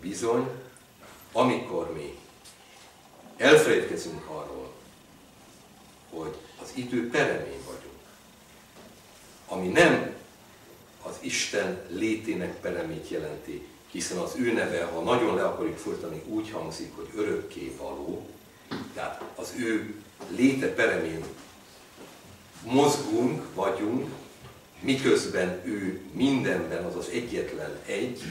bizony, amikor mi elfelejtkezünk arról, hogy az idő peremén vagyunk, ami nem az Isten létének peremét jelenti, hiszen az ő neve, ha nagyon le akarjuk fordítani, úgy hangzik, hogy örökké való, tehát az ő léte peremén mozgunk, vagyunk, miközben ő mindenben az az egyetlen egy,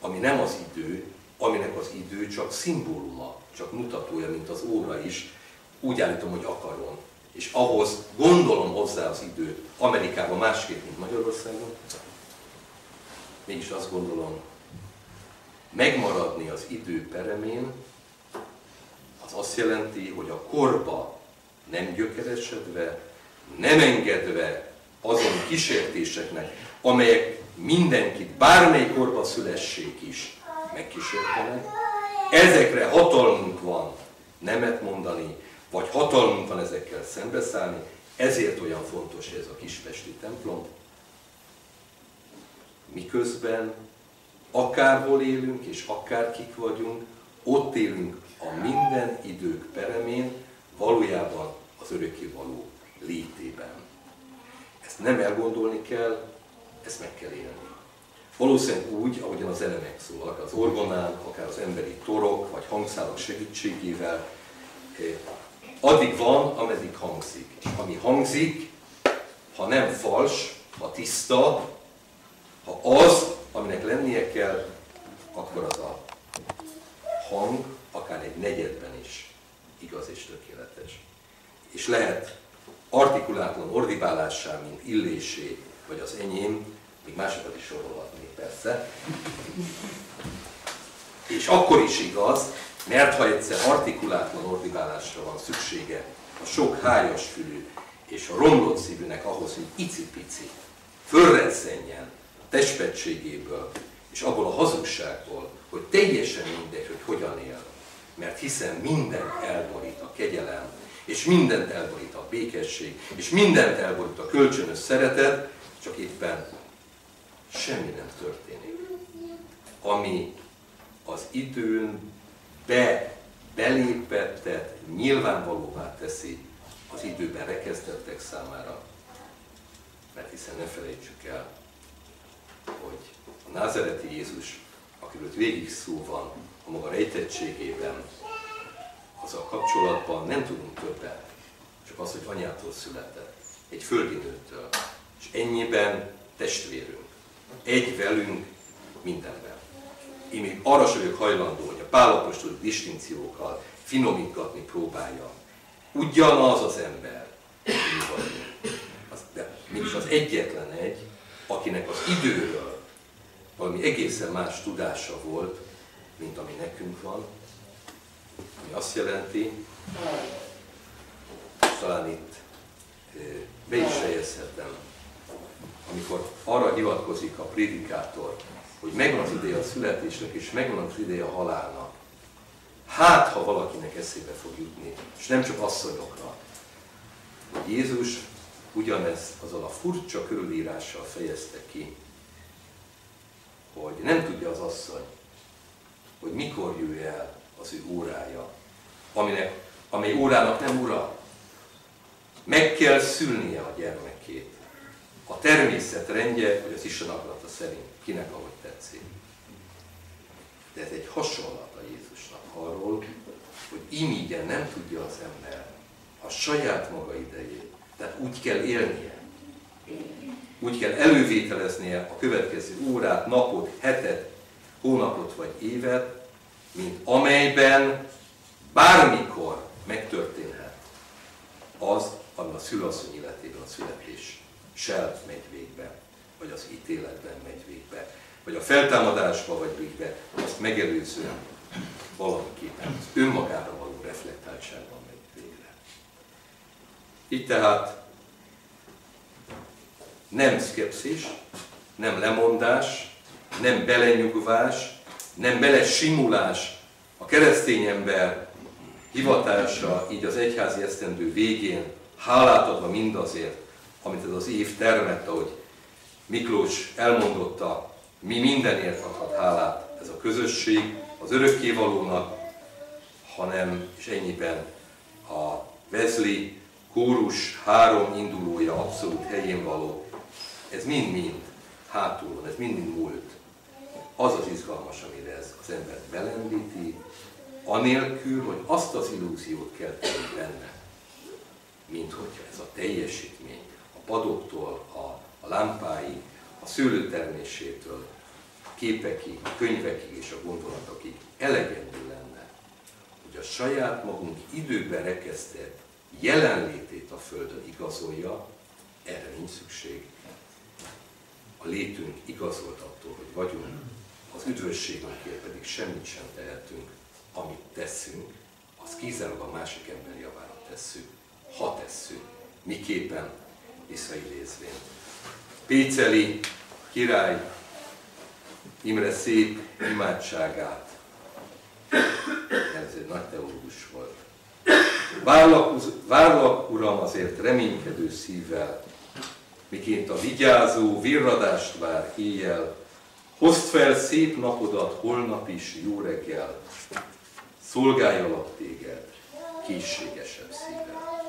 ami nem az idő, aminek az idő csak szimbóluma, csak mutatója, mint az óra is, úgy állítom, hogy akaron. És ahhoz gondolom hozzá az időt, Amerikában másképp, mint Magyarországon, mégis azt gondolom, megmaradni az idő peremén, az azt jelenti, hogy a korba nem gyökeresedve, nem engedve azon kísértéseknek, amelyek mindenkit, bármely korba szülessék is megkísértenek. Ezekre hatalmunk van nemet mondani, vagy hatalmunk van ezekkel szembeszállni, ezért olyan fontos ez a kispesti templom. Miközben akárhol élünk, és akárkik vagyunk, ott élünk a minden idők peremén, valójában az örökkévaló létében. Ezt nem elgondolni kell, ezt meg kell élni. Valószínűleg úgy, ahogyan a zene megszólal, az orgonán, akár az emberi torok, vagy hangszálak segítségével, addig van, ameddig hangzik. És ami hangzik, ha nem fals, ha tiszta, ha az, aminek lennie kell, akkor az a hang akár egy negyedben is igaz és tökéletes. És lehet artikulátlan ordibálássá, mint Illésé, vagy az enyém, még másokat is sorolhatnék persze. És akkor is igaz, mert ha egyszer artikulátlan ordibálásra van szüksége a sok hájas fülű és a romlott szívűnek ahhoz, hogy icipici fölresszenjen a testpetségéből és abból a hazugságból, hogy teljesen mindegy, hogy hogyan él, mert hiszen mindent elborít a kegyelem, és mindent elborít a békesség, és mindent elborít a kölcsönös szeretet, csak éppen semmi nem történik. Ami az időn belépettet nyilvánvalóvá teszi az időben rekesztettek számára. Mert hiszen ne felejtsük el, hogy a názareti Jézus, akiről végig szó van a maga rejtettségében, azzal kapcsolatban nem tudunk többet, csak az, hogy anyától született, egy földi nőtől, és ennyiben testvérünk, egy velünk mindenben. Én még arra sem vagyok hajlandó, hogy a Pál apostol distinkciókkal finomítgatni próbálja. Ugyanaz az ember, de mégis az egyetlen egy, akinek az időről valami egészen más tudása volt, mint ami nekünk van, ami azt jelenti, talán itt be is fejezhetem, amikor arra hivatkozik a prédikátor, hogy megvan az ideje a születésnek, és megvan az ideje a halálnak. Hát, ha valakinek eszébe fog jutni, és nem csak asszonyoknak, hogy Jézus ugyanezt azzal a furcsa körülírással fejezte ki, hogy nem tudja az asszony, hogy mikor jöjj el az ő órája, amely órának nem ura. Meg kell szülnie a gyermekét. A természet rendje, vagy az Isten akarata szerint, kinek ahogy tetszik. De ez egy hasonlat a Jézusnak arról, hogy imígyen nem tudja az ember a saját maga idejét. Tehát úgy kell élnie. Úgy kell elővételeznie a következő órát, napot, hetet, hónapot vagy évet, mint amelyben bármikor megtörténhet az, ami a szülasszony életében a születéssel megy végbe, vagy az ítéletben megy végbe, vagy a feltámadásba vagy végbe, azt megelőzően valamiképpen az önmagára való reflektáltságban megy végre. Így tehát nem szkepszis, nem lemondás, nem belenyugvás, nem belesimulás a keresztény ember hivatása így az egyházi esztendő végén, hálát adva mindazért, amit ez az év termett, ahogy Miklós elmondotta, mi mindenért adhat hálát, ez a közösség az örökkévalónak, hanem, és ennyiben a Wesley kórus 3 indulója abszolút helyén való, ez mind-mind hátul van, ez mind-mind múlt. Az az izgalmas, amire ez az embert belendíti, anélkül, hogy azt az illúziót kell tenni benne, mint hogyha ez a teljesítmény, a padoktól, a lámpáig, a szőlőtermésétől, a képekig, a könyvekig és a gondolatokig elegendő lenne, hogy a saját magunk időben rekesztett jelenlétét a Földön igazolja, erre nincs szükség. A létünk igazolt attól, hogy vagyunk, az üdvösségünkért pedig semmit sem tehetünk, amit teszünk, az kizárólag a másik ember javára tesszük, ha tesszük, miképpen visszaidézvén. Péceli király Imre szép imádságát, ez egy nagy teológus volt. Várlak, Uram, azért reménykedő szívvel, miként a vigyázó virradást vár éjjel, hozd fel szép napodat holnap is jó reggel, szolgáljalak téged készségesebb szívvel.